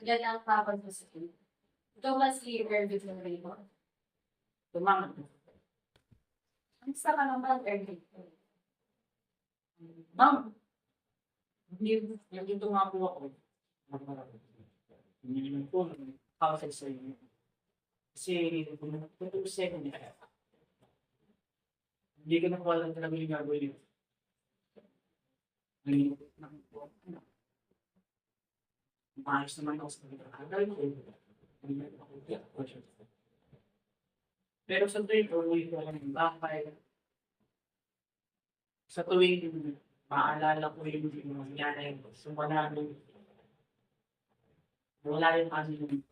Yan ang papansin. Ito mas clear with the labor. Tumama. Ang sa ka naman, Erwin. Ma'am, hindi tumama po ako. Hindi naman po, nakakasal sa inyo. Kasi, kung second, hindi ko na po alam talaga yung gagawin. Maayos naman ako sa pagkakagay ko. Pero sa tuwing uwi ko ng bahay, sa tuwing maalala ko yung nangyari, sumala nung wala yung kasi yung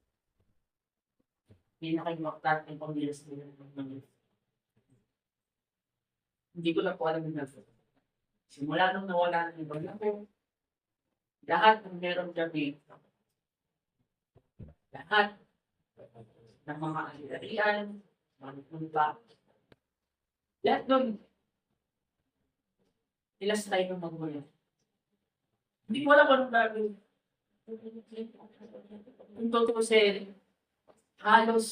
pinaka-importante ng pamilya sa mga. Hindi ko lang po alam yung nasa. Simula nung nawala ng ibang ako, lahat ng meron kami, lahat ng mga alilarian, mga punta, lahat nun, ilas tayo ng magulo. Hindi ko alam anong gagawin. Kung totoo kasi, halos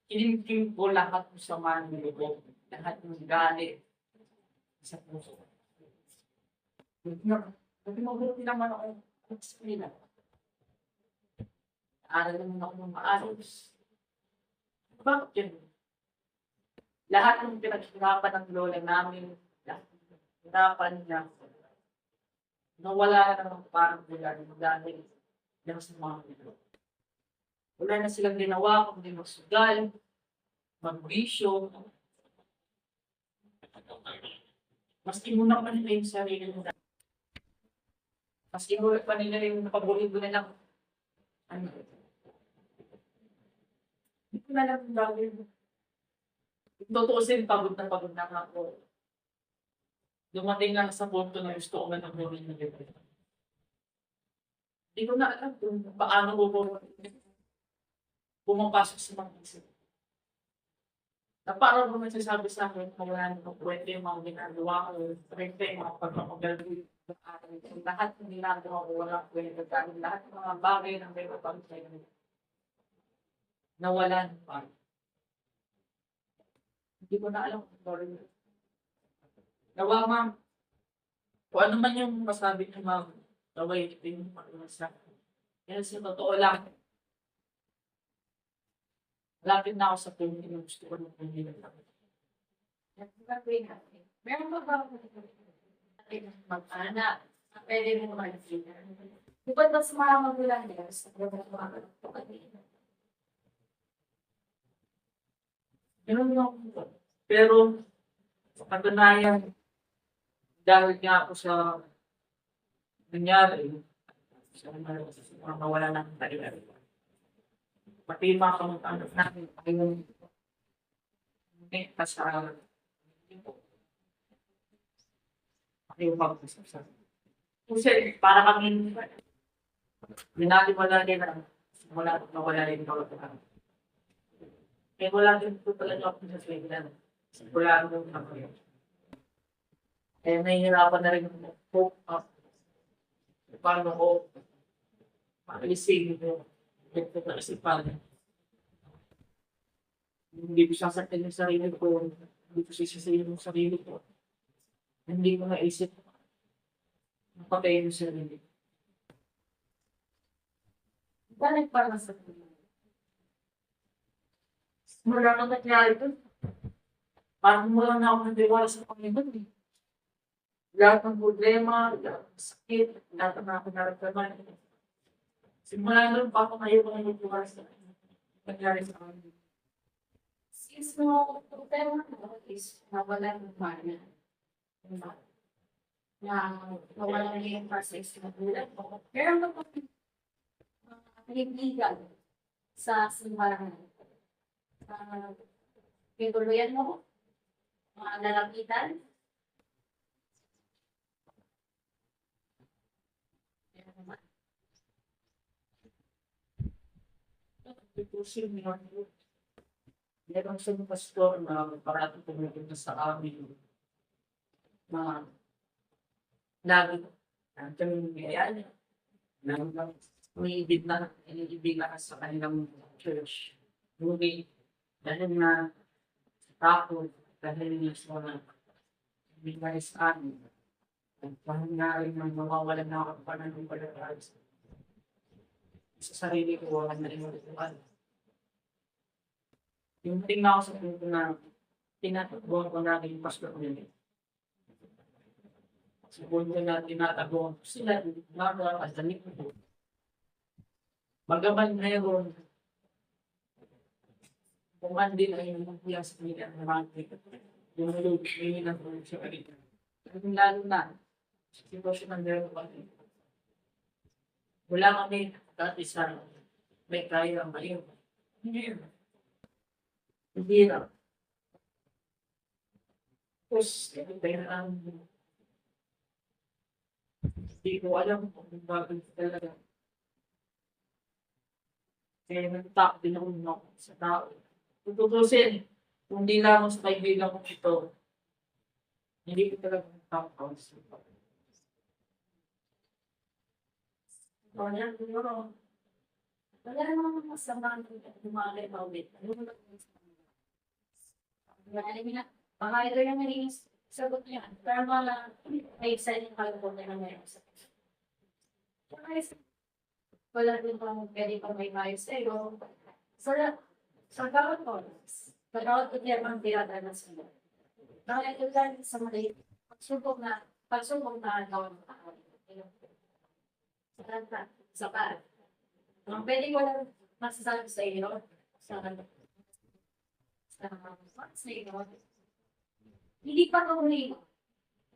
kilimkim ko lahat ng sama ng loob, lahat ng galit sa puso. Kasi mabuti naman ako sa eskwela. Aral naman ako ng maayos. Bakit yun? Lahat ng pinaghirapan ng lola namin, lahat ng pinaghirapan niya, nawala na ng parang bula dahil lang sa mga nilo. Wala na silang ginawa kundi magsugal, magbisyo. Maski muna pa nila yung sarili nila. Maski muna pa nila yung paborito nilang ano. Hindi ko na lang gagawin. Totoo sin pagod na ako. Dumating lang sa punto na gusto ko na ng gawin na gawin. Hindi ko na alam kung paano ko pumapasok sa mga isip. Na parang kung nagsasabi sa akin, wala na pwede yung mga ginagawa ko, pwede yung mga pagpapagaling ng aral. Lahat ng ginagawa ko, wala pwede. Lahat ng mga bagay na may mapagsayo, nawalan pa. Hindi ko na alam kung sorry. Nawa, ma'am. Kung ano man yung masabi niyo, ma'am, naway ito yung sa akin. Kaya sa totoo lang, lapit na ako sa punto na gusto ko ng pamilya namin. Gagawin natin. Meron ba ba mag-anak? Pwede mo mag-figure. Bukod ba sa mga magulang nila, sa mga kapatid? Ganun lang ako. Pero, sa katunayan, dahil nga ako sa nangyari, sa mga nawala ng tayo. Pati yung mga kamag-anak namin, ayun, sa yung pag-usap. Kasi para kami, minaliwala nila, wala rin kamag-anak. Kaya wala din po talaga ako sa Sweden. Wala rin ako yun. Kaya nahihirapan na rin po paano ko maalisin yung ito na isipan. Hindi ko sasaktan yung sarili ko. Hindi ko sisisihin yung sarili ko. Hindi ko naisip napatay yung sarili. Bakit parang sa Wala nang nangyari doon. Parang wala na ako nandiwala sa Panginoon. Lahat ng problema, lahat ng sakit, lahat ng mga nararamdaman. Simula doon pa ako ngayon ang nagbukas sa nangyari sa akin. since no problema mo is nawala ng mana. Diba? Na nawala na yung process ng bulan ko. Meron ba po kaibigan sa simbahan? Pinuluyan mo? Mga lalapitan? Meron naman. Tutusin mo yun. Meron sa pastor na parating pumupunta sa amin na lagi kami biyayaan. iniibig na sa kanilang church. Ngunit dahil na sa takot, dahil na sa mga bigay sa amin, at dahil nga rin ng mawawalan na ako ng pananampalataya sa sarili ko, wala na rin ulit. Yung tingnan ako sa punto na tinatakbuhan ko na yung pastor nila. Sa punto na tinatakbuhan ko sila, nakakasalik ko. Magaman ngayon, kung man din ay magmula sa kanila ng mga yung nalulungin ng tulong sa kanila. Lalo na, sa sitwasyon ng meron kami. Wala kami dati sa may kaya ang maling. Hindi. Hindi na. Tapos, hindi ko alam kung bakit talaga. Kaya nagtak din ako sa tao. Tututusin, kung di lang ako sa kaibigan ko ito, hindi ko talaga nagtakot. Wala, siguro. Wala namang masama ang lumalay pa ulit. Ano ba yung wala na, baka ito yung naging sagot niya. Pero mga may exciting kalimutan na ngayon. Wala din pang pwede pang may maayos sa'yo. Sa bawat oras, sa bawat ityermang pinadanas mo. Dahil ito lang sa mali, pagsubok na gawin mo ako. Sa pa. Ang pwede ko lang masasabi sa iyo, sa iyo, hindi pa huli.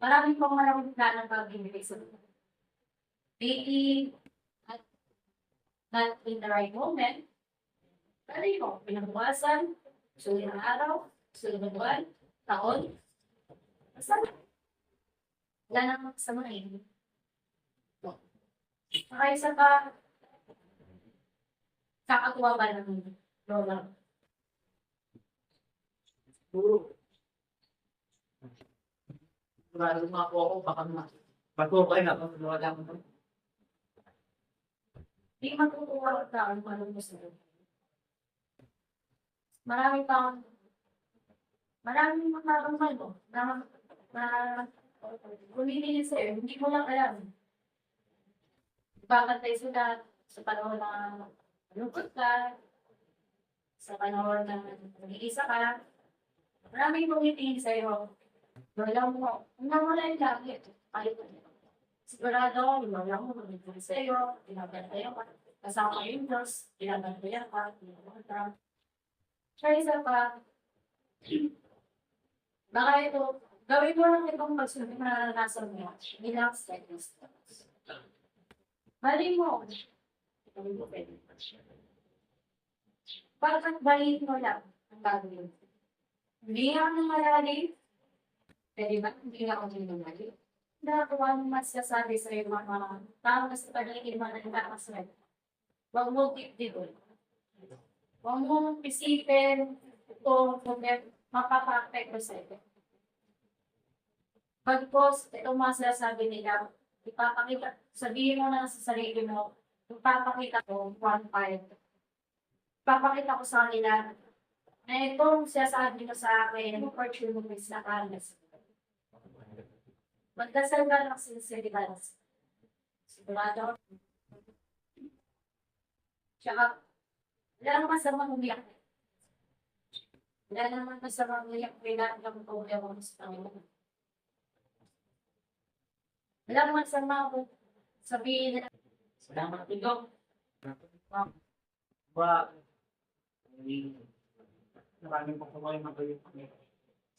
Maraming pang maraming planong pag-ibig sa iyo. Maybe not in the right moment, pero yun, pinagbuwasan, sulit ng araw, sulit ng buwan, taon, basta wala namang samahin. Saka isa pa, kakatuwa ba ng lola? Siguro, sigurado nga po ako, baka matutay na kung wala mo. Hindi matutuwa ang tao kung anong gusto mo. Maraming makakamay mo, na kumilin sa'yo, hindi mo lang alam. Ipapantay sila sa panahon na malungkot ka, sa panahon na nag-iisa ka. Maraming tumitingin sa'yo. Wala mo, wala yung langit. Kahit sigurado, wala mo tumitingin sa'yo, pinabantayan ka. Kasama yung Diyos, pinabantayan ka, pinabantayan ka. Kaya isa pa, baka ito, gawin mo lang itong pagsunod na naranasan mo. Bilang stepping stones. Balik mo. Bakit balik mo lang ang gagawin? Hindi ako nang malalim. Pwede ba? Hindi ako nang malalim. Nakakuha mo masasabi sa iyo mga tao na sa paligid mo na nakakaswed. Huwag mo dito. Huwag mo isipin kung mapapapekto sa iyo. Pagkos, itong mga sinasabi nila, ipapakita, sabihin mo na sa sarili mo, ipapakita ko, 1-5. Ipapakita ko sa kanila, na itong sinasabi ko sa akin, opportunities na kalas. Magdasal ka ng sinceridad. Sigurado. Tsaka, wala naman masamang umiyak. Wala naman masamang umiyak, kailangan lang ko umiyak sa Panginoon. Wala naman sama ako sabihin na Salamat ito. Ba, maraming pang kumain ng kayo.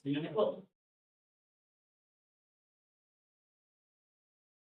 Sige po.